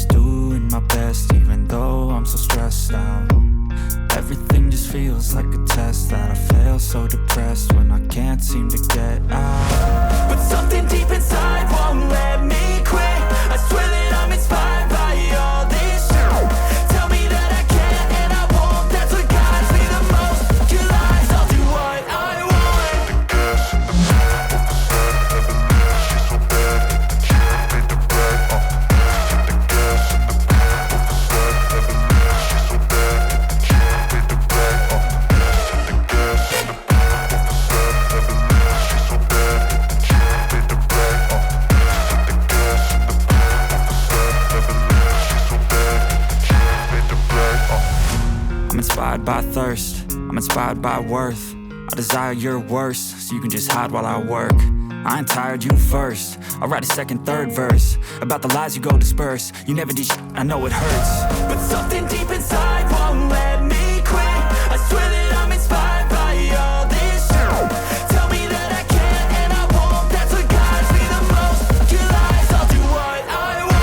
just doing my best, even though I'm so stressed out. Everything just feels like a test that I fail, so depressed when I can't seem to get out. But something deep inside won't let me quit. I swear that I'm inspired by all this shit. Tell me that I can and I won't, that's what guides me the most. Your lies, I'll do what I want. I'm inspired by thirst, I'm inspired by worth. I desire your worst, so you can just hide while I work. I ain't tired, you first. I'll write a second, third verse about the lies you go disperse. You never did shit, I know it hurts. But something deep inside won't let me quit. I swear that I'm inspired by all this shit. Tell me that I can and I won't, that's what guides me the most. Your lies, I'll do what I want.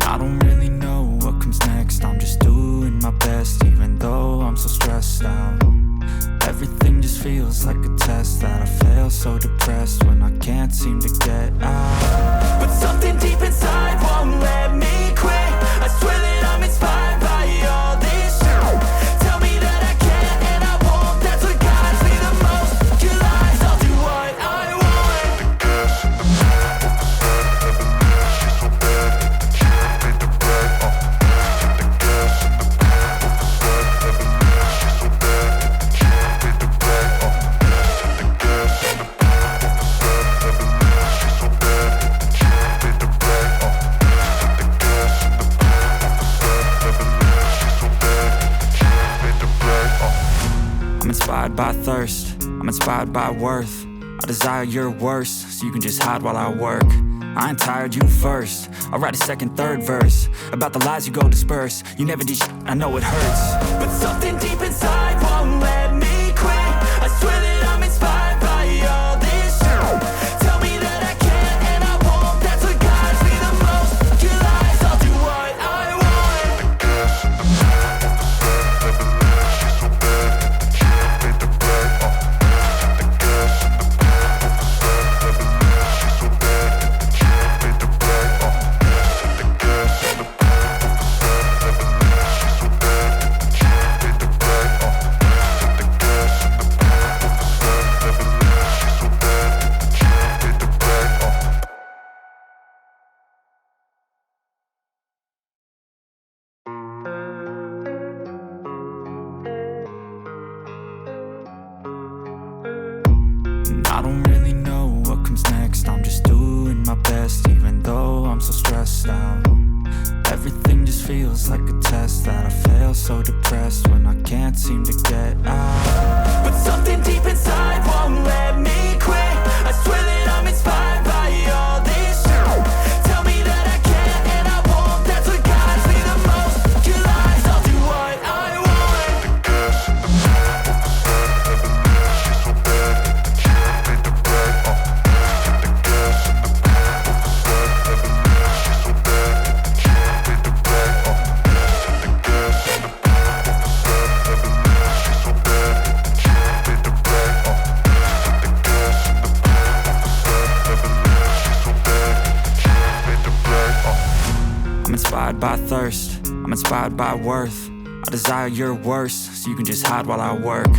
I don't really know what comes next. I'm just doing my best, even though I'm so stressed out. Everything just feels like a test that I fail, so depressed when I can't seem to get out. But something deep inside won't let me quit. I swear that I'm inspired by all this shit. Tell me that I can and I won't, that's what guides me the most. Your lies, I'll do what I want. I'm inspired by thirst, I'm inspired by worth. I desire your worst, so you can just hide while I work. I ain't tired, you first. I'll write a second, third verse about the lies you go disperse. You never did shit, I know it hurts. But something deep inside won't let me quit. I swear that I'm inspired by all this shit. Tell me that I can and I won't, that's what guides me the most. Your lies, I'll do what I want. I don't really know what comes next. I'm just doing my best, even though I'm so stressed out. Everything just feels like a test that I fail, so depressed when I can't seem to get out. But something deep inside won't let me quit. I swear that I'm inspired by all this shit. Tell me that I can and I won't, that's what guides me the most. Your lies, I'll do what I want. I'm inspired by thirst, I'm inspired by worth. I desire your worst, so you can just hide while I work.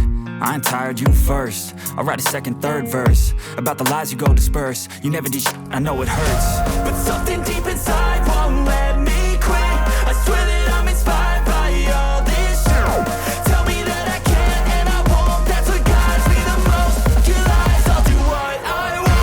I ain't tired, you first. I'll write a second, third verse about the lies you go disperse. You never did shit, I know it hurts. But something deep inside won't let me quit. I swear that I'm inspired by all this shit. Tell me that I can and I won't, that's what guides me the most. Your lies, I'll do what I want.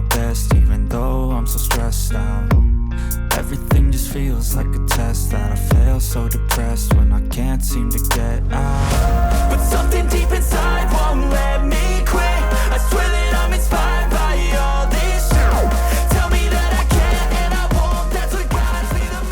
my best, even though I'm so stressed out. Everything just feels like a test that I fail, so depressed when I can't seem to get out. But something deep inside